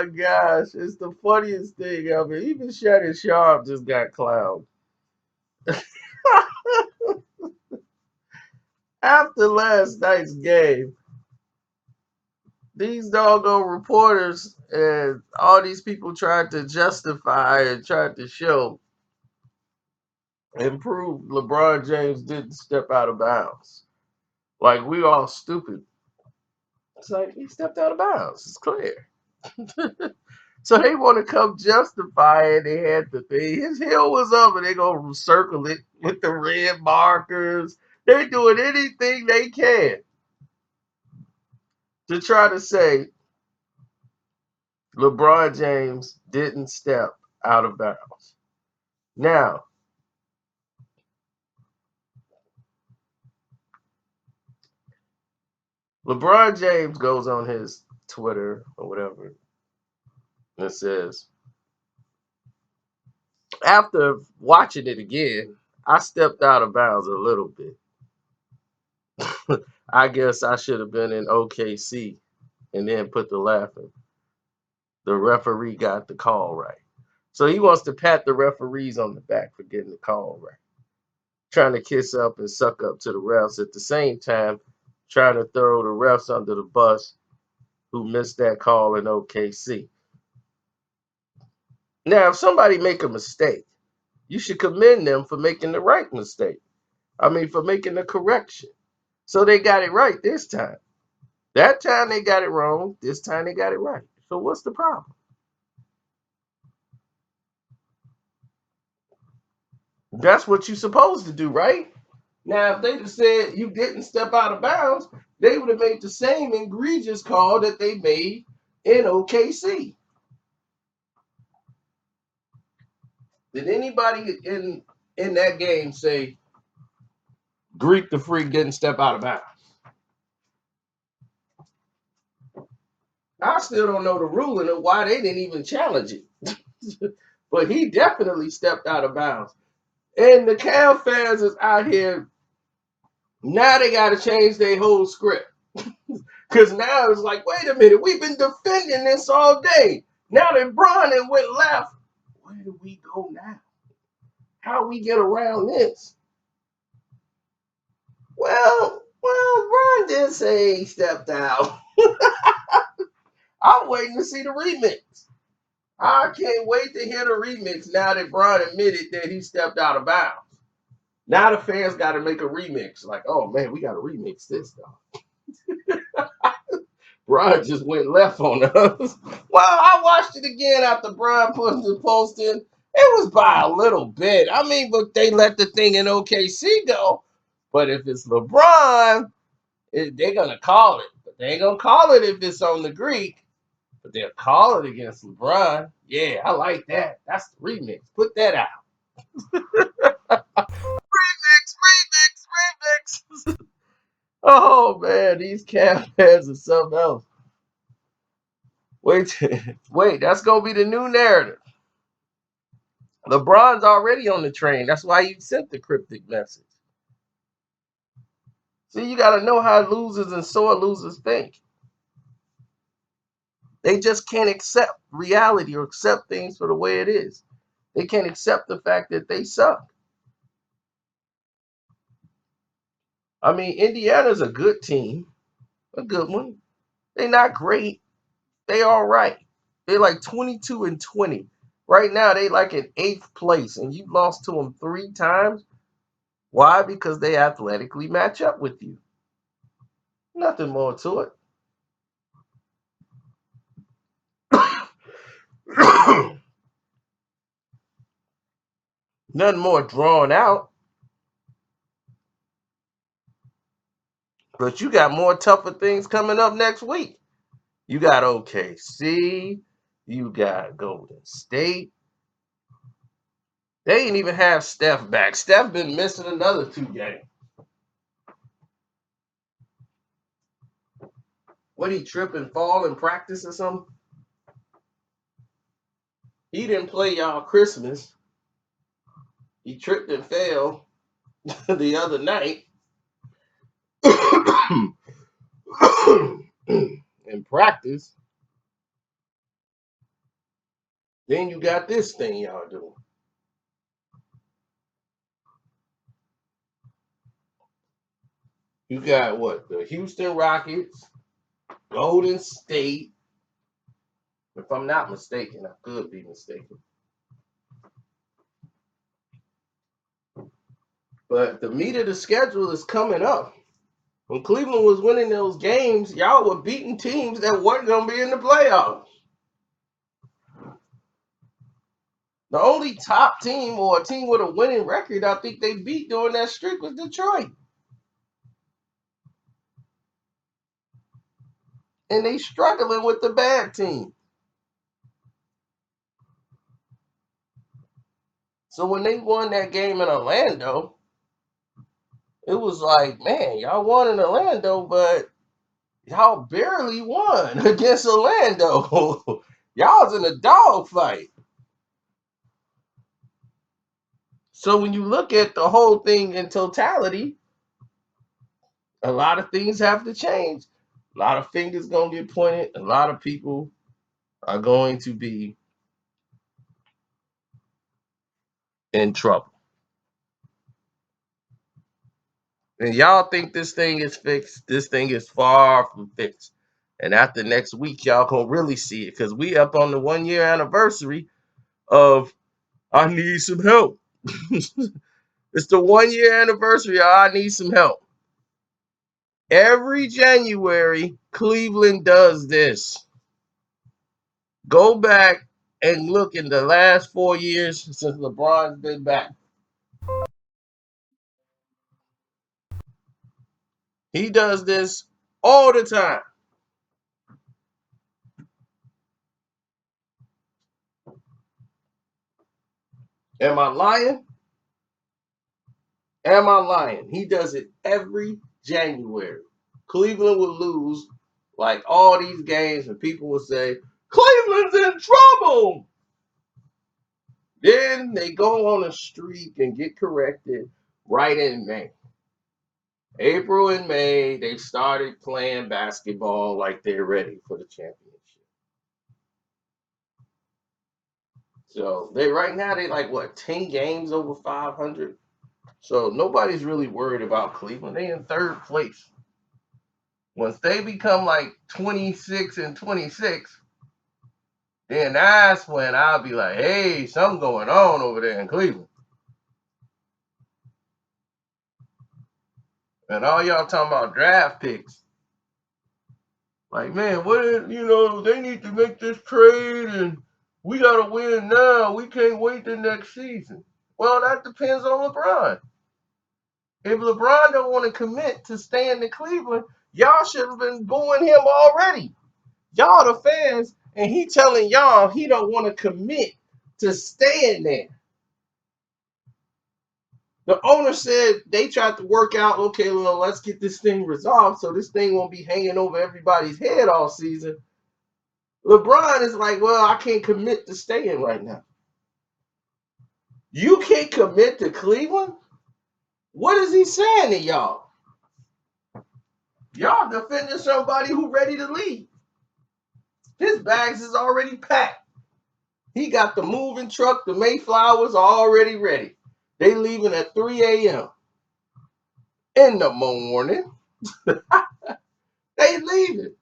my gosh. It's the funniest thing ever. Even Shannon Sharp just got clowned. After last night's game, these doggone reporters and all these people tried to justify and tried to show and prove LeBron James didn't step out of bounds. Like we all stupid. It's like he stepped out of bounds. It's clear. So they want to come justify it. They had the thing. His heel was up, and they gonna circle it with the red markers. They doing anything they can to try to say LeBron James didn't step out of bounds. Now, LeBron James goes on his Twitter or whatever and says, after watching it again, I stepped out of bounds a little bit. I guess I should have been in OKC and then put the laughing. The referee got the call right. So he wants to pat the referees on the back for getting the call right. Trying to kiss up and suck up to the refs at the same time, trying to throw the refs under the bus who missed that call in OKC. Now, if somebody make a mistake, you should commend them for making the right mistake. I mean, for making the correction. So they got it right this time. That time they got it wrong. This time they got it right. So what's the problem? That's what you're supposed to do, right? Now, if they'd have said you didn't step out of bounds, they would have made the same egregious call that they made in OKC. Did anybody in that game say Greek the Freak didn't step out of bounds? I still don't know the ruling of why they didn't even challenge it. But he definitely stepped out of bounds. And the Cavs fans is out here. Now they got to change their whole script. Because now it's like, wait a minute, we've been defending this all day. Now that Bron went left, where do we go now? How we get around this? Well, Bron did say he stepped out. I'm waiting to see the remix. I can't wait to hear the remix now that Bron admitted that he stepped out of bounds. Now the fans got to make a remix. Like, oh man, we got to remix this though. Bron just went left on us. Well, I watched it again after Bron put the post in. It was by a little bit. I mean, but they let the thing in OKC go. But if it's LeBron, they're gonna call it. But they ain't gonna call it if it's on the Greek. But they'll call it against LeBron. Yeah, I like that. That's the remix. Put that out. Remix. Oh man, these Cavs fans are something else. Wait, wait, that's gonna be the new narrative. LeBron's already on the train. That's why you sent the cryptic message. See, you gotta know how losers and sore losers think. They just can't accept reality or accept things for the way it is. They can't accept the fact that they suck. I mean, Indiana's a good team, a good one. They're not great. They all right. They're like 22-20. Right now, they like in 8th place, and you lost to them 3 times. Why? Because they athletically match up with you. Nothing more to it. Nothing more drawn out. But you got more tougher things coming up next week. You got OKC. You got Golden State. They ain't even have Steph back. Steph been missing another 2 games. What, he trip and fall in practice or something? He didn't play y'all Christmas. He tripped and fell the other night in practice. Then you got this thing y'all doing. You got what? The Houston Rockets, Golden State. If I'm not mistaken, I could be mistaken. But the meat of the schedule is coming up. When Cleveland was winning those games, y'all were beating teams that weren't going to be in the playoffs. The only top team or a team with a winning record I think they beat during that streak was Detroit. And they struggling with the bad team. So when they won that game in Orlando, it was like, man, y'all won in Orlando, but y'all barely won against Orlando. Y'all's in a dogfight. So when you look at the whole thing in totality, a lot of things have to change. A lot of fingers gonna get pointed. A lot of people are going to be in trouble. And y'all think this thing is fixed. This thing is far from fixed. And after next week, y'all gonna really see it because we up on the 1 year anniversary of I need some help. It's the 1 year anniversary of I need some help. Every January, Cleveland does this. Go back and look in the last 4 years since LeBron's been back. He does this all the time. Am I lying? Am I lying? He does it every January. Cleveland will lose like all these games, and people will say, Cleveland's in trouble. Then they go on a streak and get corrected right in May. April and May, they started playing basketball like they're ready for the championship. So they right now they like what 10 games over 500. So nobody's really worried about Cleveland. They in third place. Once they become like 26 and 26, then that's when I'll be like, hey, something going on over there in Cleveland. And all y'all talking about draft picks. Like, man, they need to make this trade and we got to win now. We can't wait the next season. Well, that depends on LeBron. If LeBron don't want to commit to staying in Cleveland, y'all should have been booing him already. Y'all the fans, and he telling y'all he don't want to commit to staying there. The owner said they tried to work out, okay, well, let's get this thing resolved so this thing won't be hanging over everybody's head all season. LeBron is like, well, I can't commit to staying right now. You can't commit to Cleveland? What is he saying to y'all? Y'all defending somebody who ready to leave. His bags is already packed. He got the moving truck, the Mayflowers already ready. They leaving at 3 a.m. in the morning. They leaving.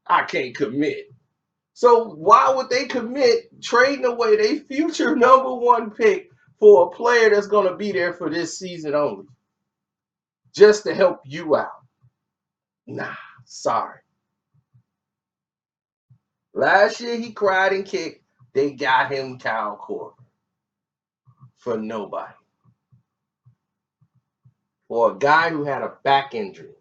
I can't commit. So why would they commit trading away their future number one pick for a player that's going to be there for this season only? Just to help you out. Nah, sorry. Last year he cried and kicked. They got him Kyle Korver for nobody. For a guy who had a back injury,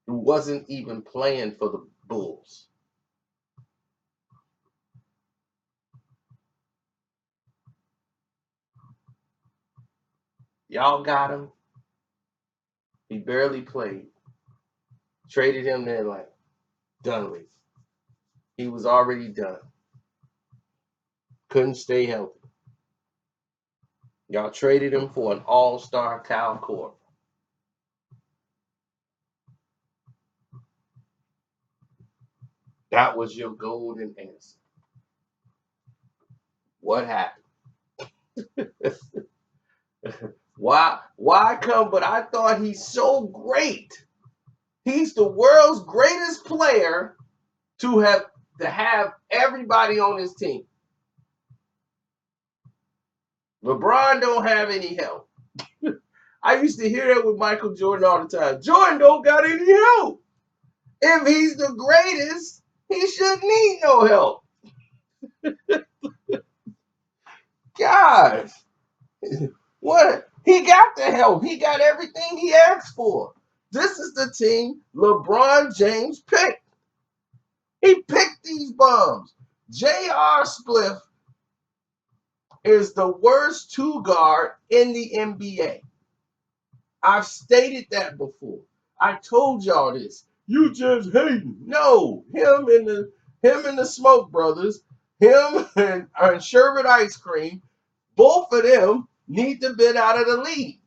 who wasn't even playing for the Bulls. Y'all got him. He barely played. Traded him there like done with. He was already done. Couldn't stay healthy. Y'all traded him for an all-star Kyle Korver. That was your golden answer. What happened? Why come? But I thought he's so great. He's the world's greatest player to have everybody on his team. LeBron don't have any help. I used to hear that with Michael Jordan all the time. Jordan don't got any help. If he's the greatest, he shouldn't need no help. Guys, what? He got the help. He got everything he asked for. This is the team LeBron James picked. He picked these bums. J.R. Spliff is the worst two guard in the NBA. I've stated that before. I told y'all this. You just hating. No, him and the Smoke Brothers, him and Sherbet Ice Cream, both of them need to be out of the league.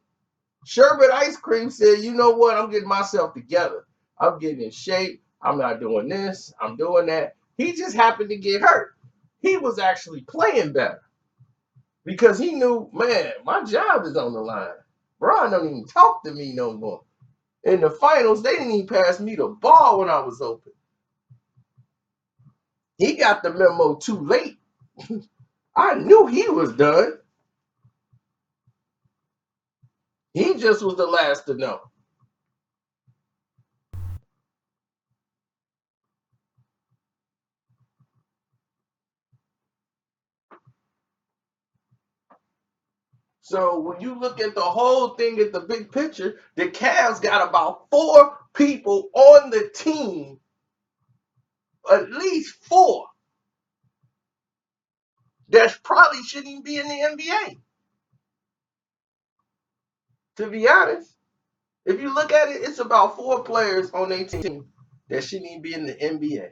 Sherbet Ice Cream said, you know what? I'm getting myself together. I'm getting in shape. I'm not doing this. I'm doing that. He just happened to get hurt. He was actually playing better because he knew, man, my job is on the line. Bron don't even talk to me no more. In the finals, they didn't even pass me the ball when I was open. He got the memo too late. I knew he was done. He just was the last to know. So when you look at the whole thing at the big picture, the Cavs got about 4 people on the team, at least 4, that probably shouldn't even be in the NBA. To be honest, if you look at it, it's about 4 players on their team that shouldn't even be in the NBA.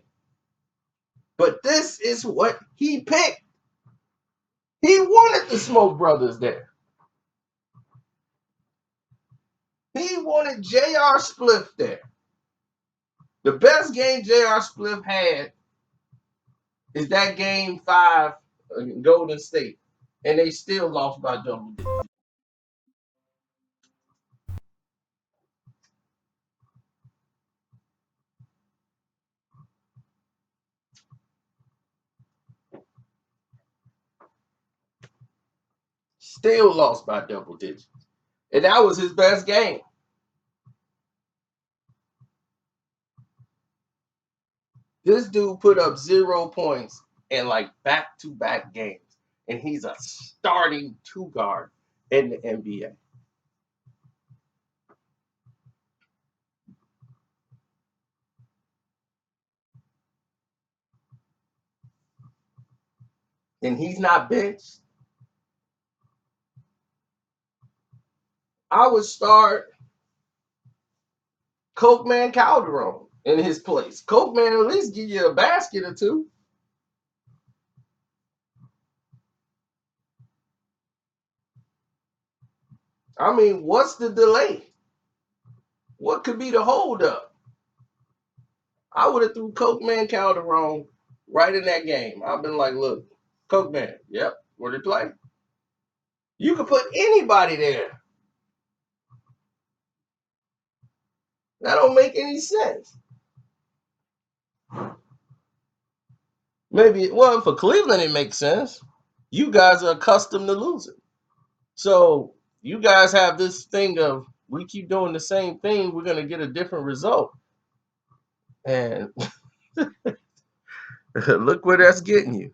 But this is what he picked. He wanted the Smoke Brothers there. He wanted J.R. Spliff there. The best game J.R. Spliff had is that game 5 in Golden State. And they still lost by double digits. Still lost by double digits. And that was his best game. This dude put up 0 points in like back-to-back games. And he's a starting 2 guard in the NBA. And he's not benched. I would start Coke Man Calderon in his place. Coke Man at least give you a basket or 2. I mean, what's the delay? What could be the holdup? I would have threw Coke Man Calderon right in that game. I've been like, look, Coke Man, yep, where they play. You could put anybody there. That don't make any sense. Maybe, well, for Cleveland, it makes sense. You guys are accustomed to losing. So you guys have this thing of, we keep doing the same thing, we're going to get a different result. And look where that's getting you.